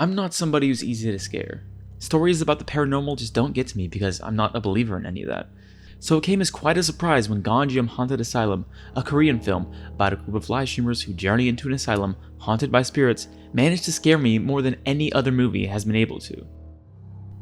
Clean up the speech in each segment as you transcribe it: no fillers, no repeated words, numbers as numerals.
I'm not somebody who's easy to scare. Stories about the paranormal just don't get to me because I'm not a believer in any of that. So it came as quite a surprise when Gonjiam Haunted Asylum, a Korean film about a group of live streamers who journey into an asylum haunted by spirits, managed to scare me more than any other movie has been able to.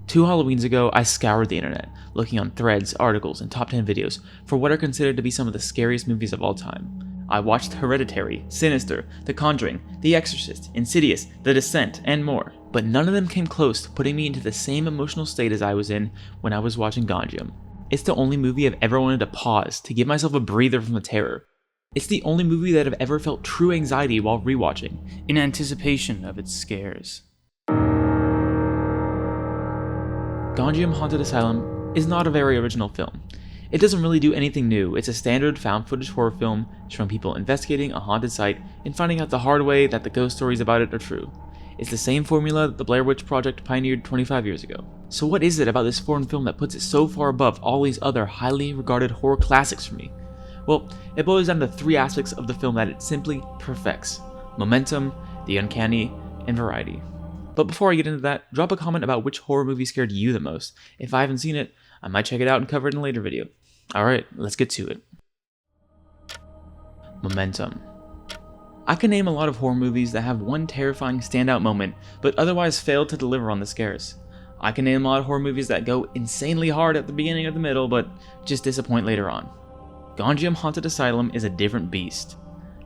2 Halloweens ago, I scoured the internet, looking on threads, articles, and top 10 videos for what are considered to be some of the scariest movies of all time. I watched Hereditary, Sinister, The Conjuring, The Exorcist, Insidious, The Descent, and more, but none of them came close to putting me into the same emotional state as I was in when I was watching Gonjiam. It's the only movie I've ever wanted to pause to give myself a breather from the terror. It's the only movie that I've ever felt true anxiety while rewatching, in anticipation of its scares. Gonjiam Haunted Asylum is not a very original film. It doesn't really do anything new. It's a standard found footage horror film showing people investigating a haunted site and finding out the hard way that the ghost stories about it are true. It's the same formula that the Blair Witch Project pioneered 25 years ago. So what is it about this foreign film that puts it so far above all these other highly regarded horror classics for me? Well, it boils down to 3 aspects of the film that it simply perfects: momentum, the uncanny, and variety. But before I get into that, drop a comment about which horror movie scared you the most. If I haven't seen it, I might check it out and cover it in a later video. Alright, let's get to it. Momentum. I can name a lot of horror movies that have one terrifying standout moment, but otherwise fail to deliver on the scares. I can name a lot of horror movies that go insanely hard at the beginning or the middle, but just disappoint later on. Gonjiam Haunted Asylum is a different beast.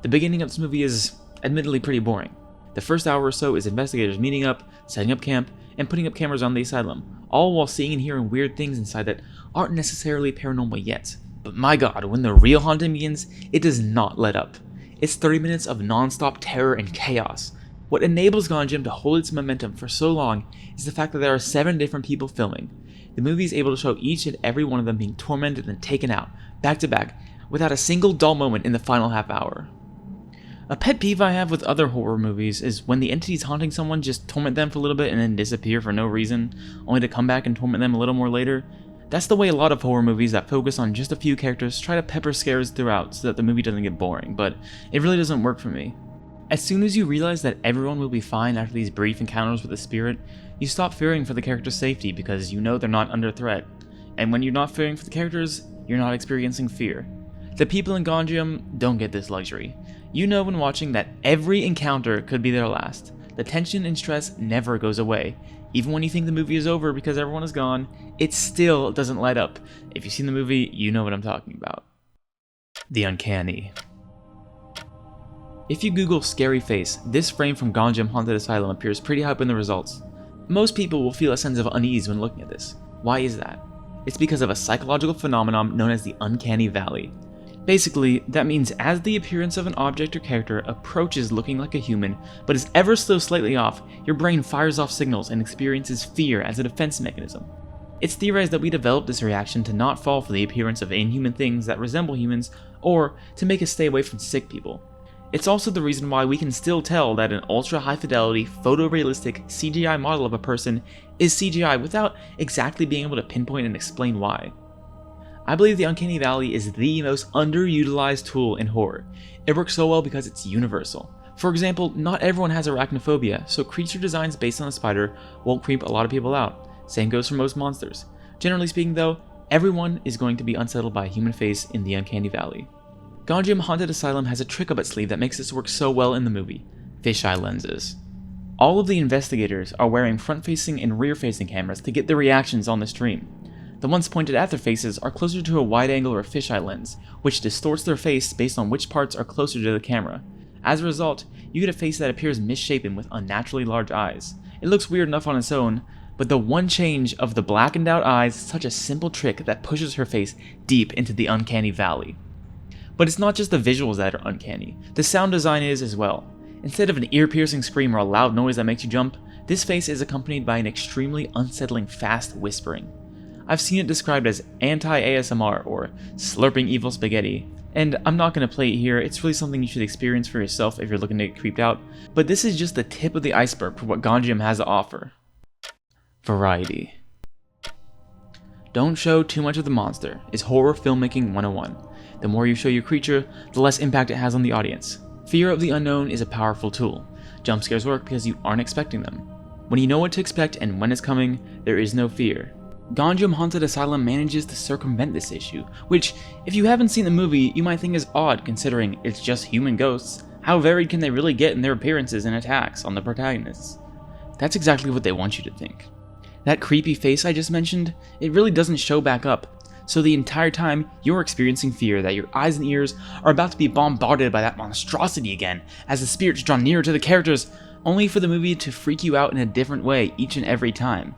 The beginning of this movie is admittedly pretty boring. The first hour or so is investigators meeting up, setting up camp, and putting up cameras on the asylum, all while seeing and hearing weird things inside that aren't necessarily paranormal yet. But my god, when the real haunting begins, it does not let up. It's 30 minutes of non-stop terror and chaos. What enables Gonjiam to hold its momentum for so long is the fact that there are 7 different people filming. The movie is able to show each and every one of them being tormented and taken out, back to back, without a single dull moment in the final half hour. A pet peeve I have with other horror movies is when the entities haunting someone just torment them for a little bit and then disappear for no reason, only to come back and torment them a little more later. That's the way a lot of horror movies that focus on just a few characters try to pepper scares throughout so that the movie doesn't get boring, but it really doesn't work for me. As soon as you realize that everyone will be fine after these brief encounters with the spirit, you stop fearing for the character's safety because you know they're not under threat. And when you're not fearing for the characters, you're not experiencing fear. The people in Gonjiam don't get this luxury. You know when watching that every encounter could be their last. The tension and stress never goes away. Even when you think the movie is over because everyone is gone, it still doesn't let up. If you've seen the movie, you know what I'm talking about. The Uncanny. If you Google scary face, this frame from Gonjiam Haunted Asylum appears pretty high up in the results. Most people will feel a sense of unease when looking at this. Why is that? It's because of a psychological phenomenon known as the Uncanny Valley. Basically, that means as the appearance of an object or character approaches looking like a human, but is ever so slightly off, your brain fires off signals and experiences fear as a defense mechanism. It's theorized that we developed this reaction to not fall for the appearance of inhuman things that resemble humans, or to make us stay away from sick people. It's also the reason why we can still tell that an ultra high fidelity, photorealistic CGI model of a person is CGI without exactly being able to pinpoint and explain why. I believe the Uncanny Valley is the most underutilized tool in horror. It works so well because it's universal. For example, not everyone has arachnophobia, so creature designs based on a spider won't creep a lot of people out. Same goes for most monsters. Generally speaking though, everyone is going to be unsettled by a human face in the Uncanny Valley. Gonjiam Haunted Asylum has a trick up its sleeve that makes this work so well in the movie: fisheye lenses. All of the investigators are wearing front-facing and rear-facing cameras to get their reactions on the stream. The ones pointed at their faces are closer to a wide angle or fisheye lens, which distorts their face based on which parts are closer to the camera. As a result, you get a face that appears misshapen with unnaturally large eyes. It looks weird enough on its own, but the one change of the blackened out eyes is such a simple trick that pushes her face deep into the Uncanny Valley. But it's not just the visuals that are uncanny, the sound design is as well. Instead of an ear-piercing scream or a loud noise that makes you jump, this face is accompanied by an extremely unsettling fast whispering. I've seen it described as anti-ASMR or slurping evil spaghetti, and I'm not going to play it here. It's really something you should experience for yourself if you're looking to get creeped out, but this is just the tip of the iceberg for what Gonjiam has to offer. Variety. Don't show too much of the monster is horror filmmaking 101. The more you show your creature, the less impact it has on the audience. Fear of the unknown is a powerful tool. Jump scares work because you aren't expecting them. When you know what to expect and when it's coming, there is no fear. Gonjiam Haunted Asylum manages to circumvent this issue, which, if you haven't seen the movie, you might think is odd considering it's just human ghosts. How varied can they really get in their appearances and attacks on the protagonists? That's exactly what they want you to think. That creepy face I just mentioned, it really doesn't show back up, so the entire time you're experiencing fear that your eyes and ears are about to be bombarded by that monstrosity again as the spirits draw nearer to the characters, only for the movie to freak you out in a different way each and every time.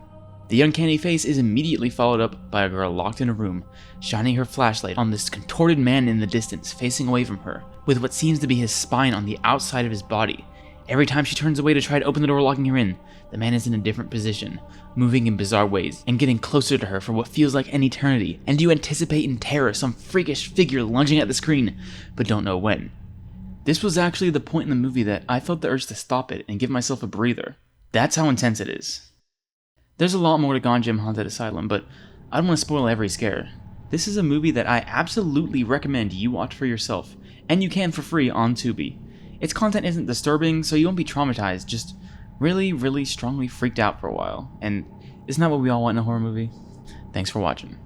The uncanny face is immediately followed up by a girl locked in a room, shining her flashlight on this contorted man in the distance facing away from her, with what seems to be his spine on the outside of his body. Every time she turns away to try to open the door locking her in, the man is in a different position, moving in bizarre ways, and getting closer to her for what feels like an eternity, and you anticipate in terror some freakish figure lunging at the screen, but don't know when. This was actually the point in the movie that I felt the urge to stop it and give myself a breather. That's how intense it is. There's a lot more to Gonjiam Haunted Asylum, but I don't want to spoil every scare. This is a movie that I absolutely recommend you watch for yourself, and you can for free on Tubi. Its content isn't disturbing, so you won't be traumatized, just really strongly freaked out for a while. And isn't that what we all want in a horror movie? Thanks for watching.